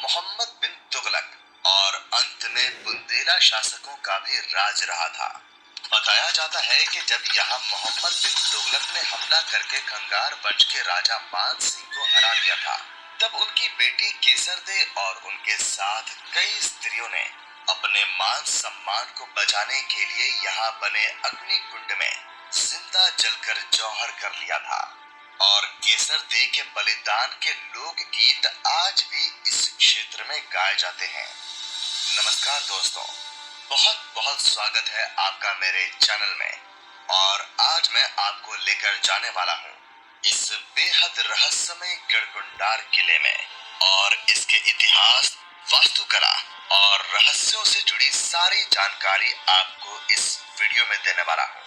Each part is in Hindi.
मोहम्मद बिन तुगलक और अंत में बुंदेला शासकों का भी राज रहा था। बताया जाता है कि जब यहाँ मोहम्मद बिन तुगलक ने हमला करके खंगार वंश के राजा मान सिंह को हरा दिया था, तब उनकी बेटी केसरदे और उनके साथ कई स्त्रियों ने अपने मान सम्मान को बचाने के लिए यहाँ बने अग्नि कुंड में जिंदा जलकर जौहर कर लिया था। और केसरदे के बलिदान के लोक गीत आज भी इस क्षेत्र में गाए जाते हैं। नमस्कार दोस्तों, बहुत बहुत स्वागत है आपका मेरे चैनल में। और आज मैं आपको लेकर जाने वाला हूँ इस बेहद रहस्यमय गढ़कुंडार किले में और इसके इतिहास, वास्तुकला और रहस्यों से जुड़ी सारी जानकारी आपको इस वीडियो में देने वाला हूँ।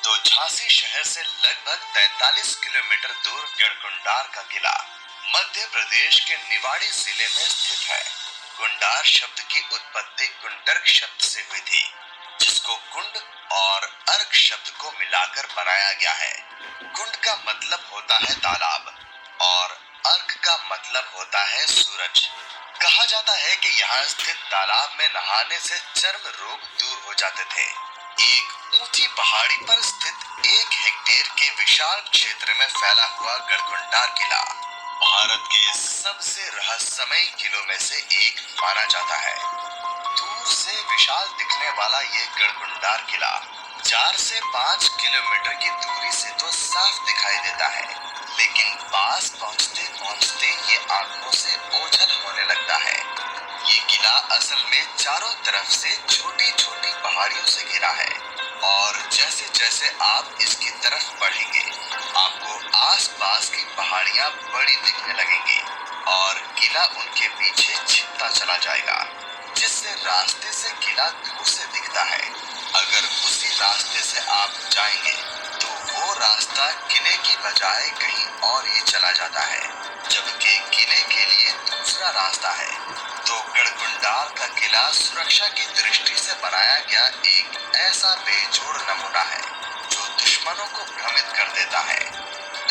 तो झांसी शहर से लगभग 43 किलोमीटर दूर गढ़कुंडार का किला मध्य प्रदेश के निवाड़ी जिले में स्थित है। कुंडार शब्द की उत्पत्ति कुंडर्क शब्द से हुई थी, जिसको कुंड और अर्क शब्द को मिलाकर बनाया गया है। कुंड का मतलब होता है तालाब और अर्क का मतलब होता है सूरज। कहा जाता है कि यहाँ स्थित तालाब में नहाने से चर्म रोग दूर हो जाते थे। एक ऊंची पहाड़ी पर स्थित 1 हेक्टेयर के विशाल क्षेत्र में फैला हुआ गढ़कुंडार किला भारत के सबसे रहस्यमय किलों में से एक माना जाता है। दूर से विशाल दिखने वाला ये गढ़कुंडार किला 4 से 5 किलोमीटर की दूरी से तो साफ दिखाई देता है, लेकिन पास पहुंचते पहुंचते ये आंखों से ओझल होने लगता है। ये किला असल में चारों तरफ से छोटी छोटी पहाड़ियों से घिरा है और जैसे जैसे आप इसकी तरफ बढ़ेंगे आपको आसपास की पहाड़ियां बड़ी दिखने लगेंगी और किला उनके पीछे छिपता चला जाएगा, जिससे रास्ते से किला दूर से दिखता है। अगर उसी रास्ते से आप जाएंगे तो वो रास्ता किले की बजाय कहीं और ही चला जाता है, जबकि किले के लिए दूसरा रास्ता है। तो गढ़कुंडार का किला सुरक्षा की दृष्टि से बनाया गया एक ऐसा बेजोड़ नमूना है जो दुश्मनों को भ्रमित कर देता है।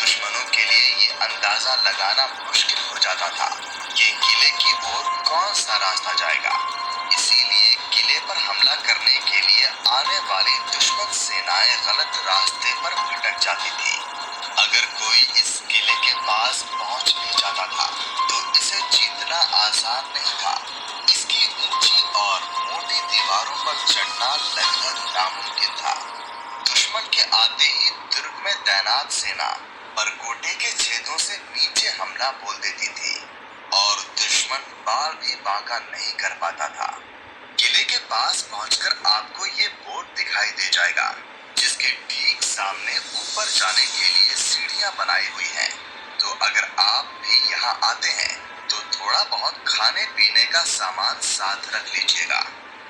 दुश्मनों के लिए ये अंदाजा लगाना मुश्किल हो जाता था कि किले की ओर कौन सा रास्ता जाएगा। इसीलिए किले पर हमला करने के लिए आने वाली दुश्मन सेनाएं गलत रास्ते पर भटक जाती थी। अगर कोई इस किले के पास पहुंच भी जाता था तो इसे जीतना आसान नहीं था। इसकी ऊंची और मोटी दीवारों पर चढ़ना लगभग नामुमकिन था। दुश्मन के आते ही दुर्ग में तैनात सेना परकोटे के छेदों से नीचे हमला बोल देती थी और दुश्मन बाल भी बांका नहीं कर पाता था। किले के पास पहुंचकर आपको ये बोर्ड दिखाई दे जाएगा, जिसके ठीक सामने ऊपर जाने के लिए सीढ़ियां बनाई हुई हैं। तो अगर आप भी यहाँ आते हैं तो थोड़ा बहुत खाने पीने का सामान साथ रख लीजिएगा,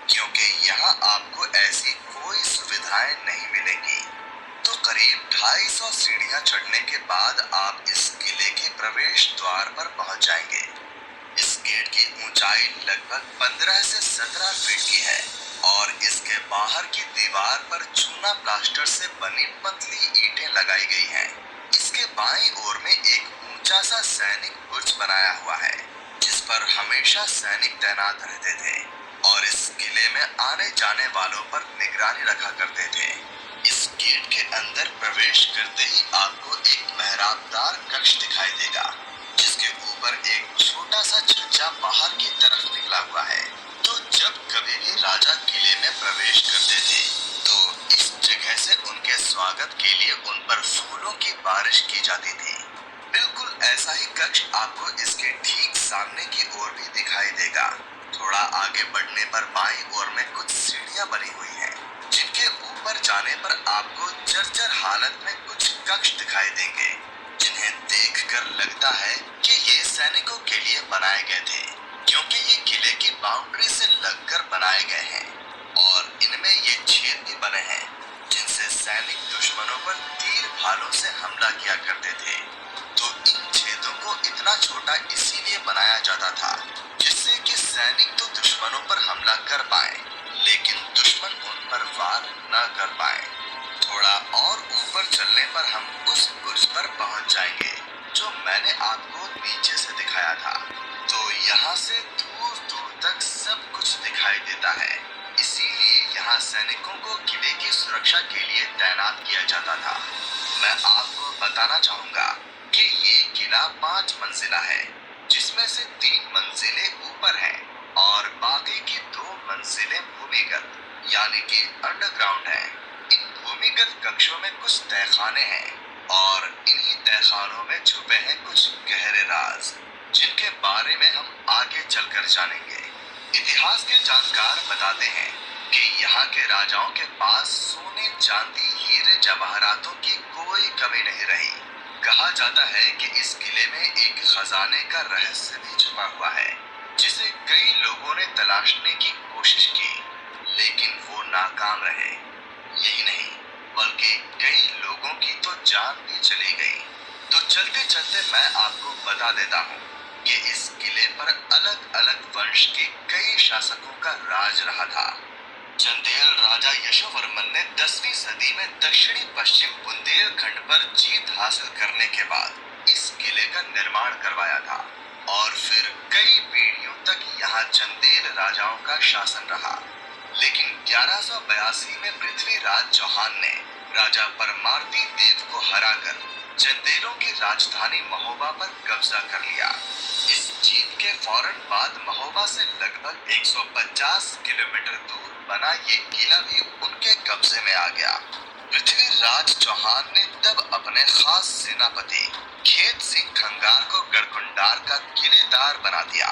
क्योंकि यहाँ आपको ऐसी कोई सुविधाएं नहीं मिलेंगी। तो करीब 250 सीढ़ियां चढ़ने के बाद आप इस किले के प्रवेश द्वार पर पहुंच जाएंगे। इस गेट की ऊंचाई लगभग 15 से 17 फीट की है और इसके बाहर की दीवार पर चूना प्लास्टर से बनी पतली ईंटें लगाई गई हैं। इसके बाईं ओर में एक ऊंचा सा सैनिक बुर्ज बनाया हुआ है, जिस पर हमेशा सैनिक तैनात रहते थे और इस किले में आने जाने वालों पर निगरानी रखा करते थे। इस गेट के अंदर प्रवेश करते ही आपको एक मेहराबदार कक्ष दिखाई देगा, जिसके ऊपर एक छोटा सा छज्जा बाहर की तरफ निकला हुआ है। तो जब कभी भी राजा किले में प्रवेश करते थे तो इस जगह से उनके स्वागत के लिए उन पर फूलों की बारिश की जाती थी। बिल्कुल ऐसा ही कक्ष आपको इसके ठीक सामने की ओर भी दिखाई देगा। थोड़ा आगे बढ़ने पर बाईं ओर में कुछ सीढ़ियां बनी हुई हैं, जिनके ऊपर जाने पर आपको जर्जर हालत में कुछ कक्ष दिखाई देंगे, जिन्हें देखकर लगता है कि ये सैनिकों के लिए बनाए गए थे, क्योंकि ये किले की बाउंड्री से लगकर बनाए गए हैं और इनमें ये छेद भी बने हैं, जिनसे सैनिक दुश्मनों पर तीर भालों से हमला किया करते थे। तो इन छेदों को इतना छोटा इसीलिए बनाया जाता था जिससे कि सैनिक तो दुश्मनों पर हमला कर पाए, लेकिन दुश्मन उन पर वार न कर पाए। थोड़ा और ऊपर चलने पर हम उस बुर्ज पर पहुंच जाएंगे जो मैंने आपको नीचे से दिखाया था। तो यहाँ से दूर दूर तक सब कुछ दिखाई देता है, इसीलिए यहाँ सैनिकों को किले की सुरक्षा के लिए तैनात किया जाता था। मैं आपको बताना चाहूंगा कि ये किला 5 मंजिला है, जिसमें से 3 मंजिलें ऊपर हैं और बाकी की 2 मंजिलें भूमिगत यानी कि अंडरग्राउंड हैं। इन भूमिगत कक्षों में कुछ तहखाने हैं और इन्हीं तहखानों में छुपे हैं कुछ गहरे राज, जिनके बारे में हम आगे चलकर जानेंगे। इतिहास के जानकार बताते हैं कि यहाँ के राजाओं के पास सोने, चांदी, हीरे, जवाहरातों की कोई कमी नहीं रही। कहा जाता है कि इस किले में एक खजाने का रहस्य भी छुपा हुआ है, जिसे कई लोगों ने तलाशने की कोशिश की, लेकिन वो नाकाम रहे। यही नहीं, बल्कि कई लोगों की तो जान भी चली गई। तो चलते चलते मैं आपको बता देता हूँ कि इस किले पर अलग अलग वंश के कई शासकों का राज रहा था। चंदेल राजा यशोवर्मन ने 10वीं सदी में दक्षिणी पश्चिम बुंदेलखंड पर जीत हासिल करने के बाद इस किले का निर्माण करवाया था और फिर कई पीढ़ियों तक यहाँ चंदेल राजाओं का शासन रहा। लेकिन 1182 में पृथ्वीराज चौहान ने राजा परमार्दी देव को हराकर चंदेलों की राजधानी महोबा पर कब्जा कर लिया। इस जीत के फौरन बाद महोबा से लगभग 150 किलोमीटर दूर बना ये किला भी उनके कब्जे में आ गया। पृथ्वीराज चौहान ने तब अपने खास सेनापति खेत सिंह खंगार को गढ़कुंडार का किलेदार बना दिया।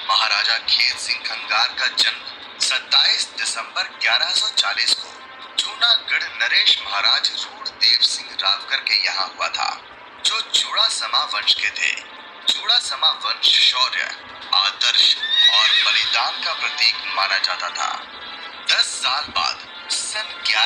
महाराजा खेत सिंह खंगार का जन्म 27 दिसंबर 1140 को जूनागढ़ नरेश महाराज रूढ़देव सिंह रावकर के यहाँ हुआ था, जो चूड़ासमा वंश के थे। चूड़ासमा वंश शौर्य, आदर्श और बलिदान का प्रतीक माना जाता था। 10 साल बाद सन 11